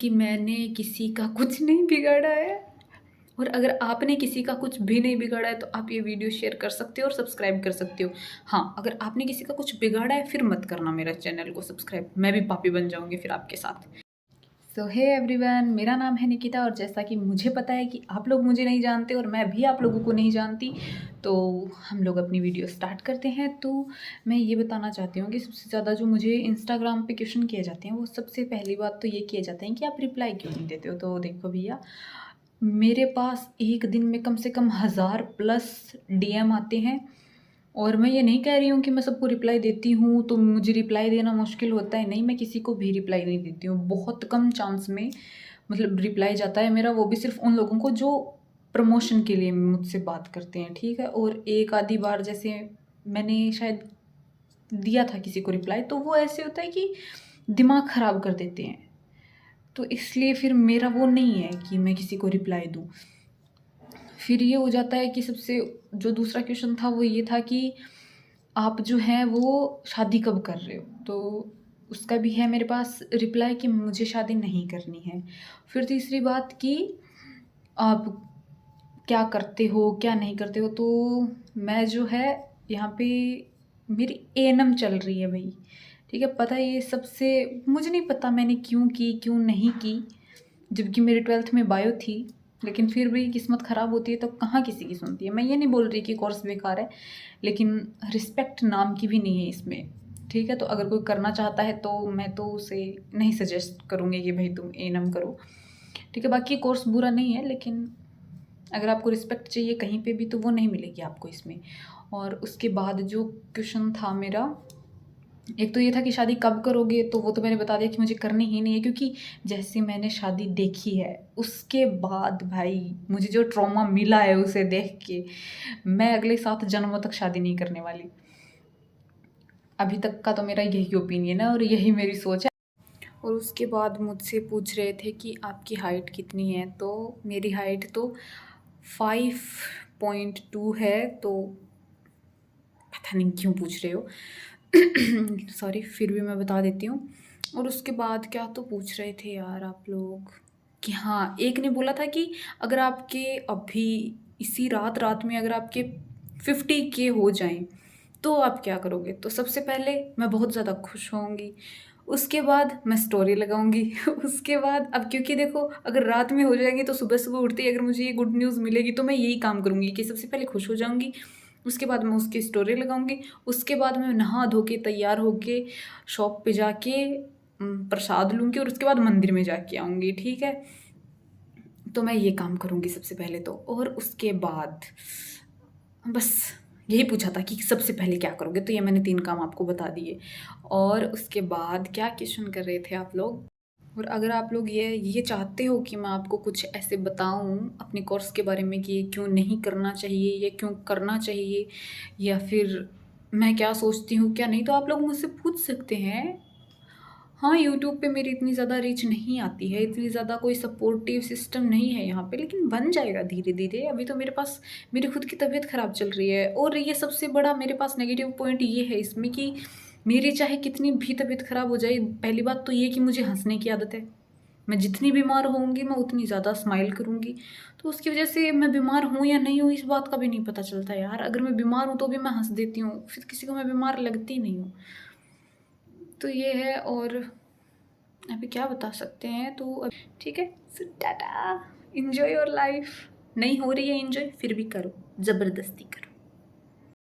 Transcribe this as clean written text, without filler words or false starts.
कि मैंने किसी का कुछ नहीं बिगाड़ा है, और अगर आपने किसी का कुछ भी नहीं बिगाड़ा है तो आप ये वीडियो शेयर कर सकते हो और सब्सक्राइब कर सकते हो। हाँ, अगर आपने किसी का कुछ बिगाड़ा है फिर मत करना मेरा चैनल को सब्सक्राइब, मैं भी पापी बन जाऊँगी फिर आपके साथ। सो हे एवरीवन, मेरा नाम है निकिता, और जैसा कि मुझे पता है कि आप लोग मुझे नहीं जानते और मैं भी आप लोगों को नहीं जानती, तो हम लोग अपनी वीडियो स्टार्ट करते हैं। तो मैं ये बताना चाहती हूँ कि सबसे ज़्यादा जो मुझे इंस्टाग्राम पे क्वेश्चन किए जाते हैं, वो सबसे पहली बात तो ये किए जाते हैं कि आप रिप्लाई क्यों नहीं देते हो। तो देखो भैया, मेरे पास एक दिन में कम से कम 1000+ DM आते हैं, और मैं ये नहीं कह रही हूँ कि मैं सबको रिप्लाई देती हूँ तो मुझे रिप्लाई देना मुश्किल होता है, नहीं, मैं किसी को भी रिप्लाई नहीं देती हूँ। बहुत कम चांस में मतलब रिप्लाई जाता है मेरा, वो भी सिर्फ उन लोगों को जो प्रमोशन के लिए मुझसे बात करते हैं, ठीक है। और एक आधी बार जैसे मैंने शायद दिया था किसी को रिप्लाई, तो वो ऐसे होता है कि दिमाग ख़राब कर देते हैं, तो इसलिए फिर मेरा वो नहीं है कि मैं किसी को रिप्लाई दूँ। फिर ये हो जाता है कि सबसे जो दूसरा क्वेश्चन था वो ये था कि आप जो हैं वो शादी कब कर रहे हो, तो उसका भी है मेरे पास रिप्लाई कि मुझे शादी नहीं करनी है। फिर तीसरी बात कि आप क्या करते हो क्या नहीं करते हो, तो मैं जो है यहाँ पे मेरी एएनएम चल रही है भाई, ठीक है। पता है ये सबसे, मुझे नहीं पता मैंने क्यों की क्यों नहीं की, जबकि मेरे 12th में बायो थी, लेकिन फिर भी किस्मत ख़राब होती है तो कहाँ किसी की सुनती है। मैं ये नहीं बोल रही कि कोर्स बेकार है, लेकिन रिस्पेक्ट नाम की भी नहीं है इसमें, ठीक है। तो अगर कोई करना चाहता है तो मैं तो उसे नहीं सजेस्ट करूँगी कि भाई तुम एएनएम करो, ठीक है। बाकी कोर्स बुरा नहीं है, लेकिन अगर आपको रिस्पेक्ट चाहिए कहीं पे भी तो वो नहीं मिलेगी आपको इसमें। और उसके बाद जो क्वेश्चन था मेरा, एक तो ये था कि शादी कब करोगे, तो वो तो मैंने बता दिया कि मुझे करनी ही नहीं है, क्योंकि जैसे मैंने शादी देखी है उसके बाद भाई मुझे जो ट्रॉमा मिला है उसे देख के, मैं अगले 7 जन्मों तक शादी नहीं करने वाली। अभी तक का तो मेरा यही ओपिनियन है और यही मेरी सोच है। और उसके बाद मुझसे पूछ रहे थे कि आपकी हाइट कितनी है, तो मेरी हाइट तो 5.2 है, तो पता नहीं क्यों पूछ रहे हो सॉरी, फिर भी मैं बता देती हूँ। और उसके बाद क्या तो पूछ रहे थे यार आप लोग, कि हाँ, एक ने बोला था कि अगर आपके अभी इसी रात रात में अगर आपके 50K हो जाएं तो आप क्या करोगे। तो सबसे पहले मैं बहुत ज़्यादा खुश होंगी, उसके बाद मैं स्टोरी लगाऊंगी उसके बाद, अब क्योंकि देखो अगर रात में हो जाएंगी तो सुबह सुबह उठते ही अगर मुझे ये गुड न्यूज़ मिलेगी तो मैं यही काम करूँगी कि सबसे पहले खुश हो जाऊँगी, उसके बाद मैं उसकी स्टोरी लगाऊंगी, उसके बाद मैं नहा धो के तैयार होके शॉप पे जाके प्रसाद लूँगी, और उसके बाद मंदिर में जाके आऊँगी, ठीक है। तो मैं ये काम करूँगी सबसे पहले तो। और उसके बाद बस यही पूछा था कि सबसे पहले क्या करोगे, तो ये मैंने 3 काम आपको बता दिए। और उसके बाद क्या क्वेश्चन कर रहे थे आप लोग, और अगर आप लोग ये चाहते हो कि मैं आपको कुछ ऐसे बताऊं अपने कोर्स के बारे में कि ये क्यों नहीं करना चाहिए, ये क्यों करना चाहिए, या फिर मैं क्या सोचती हूँ क्या नहीं, तो आप लोग मुझसे पूछ सकते हैं। हाँ, यूट्यूब पे मेरी इतनी ज़्यादा रीच नहीं आती है, इतनी ज़्यादा कोई सपोर्टिव सिस्टम नहीं है यहाँ पे, लेकिन बन जाएगा धीरे धीरे। अभी तो मेरे पास मेरी खुद की तबीयत ख़राब चल रही है, और ये सबसे बड़ा मेरे पास नेगेटिव पॉइंट ये है इसमें कि मेरी चाहे कितनी भी तबीयत ख़राब हो जाए, पहली बात तो ये कि मुझे हंसने की आदत है। मैं जितनी बीमार होऊंगी मैं उतनी ज़्यादा स्माइल करूँगी, तो उसकी वजह से मैं बीमार हूँ या नहीं हूँ इस बात का भी नहीं पता चलता यार। अगर मैं बीमार हूँ तो भी मैं हंस देती हूँ, फिर किसी को मैं बीमार लगती नहीं हूँ। तो ये है, और अभी क्या बता सकते हैं, तो ठीक है, फिर टाटा, एंजॉय योर लाइफ। नहीं हो रही है एंजॉय फिर भी करो, ज़बरदस्ती करो।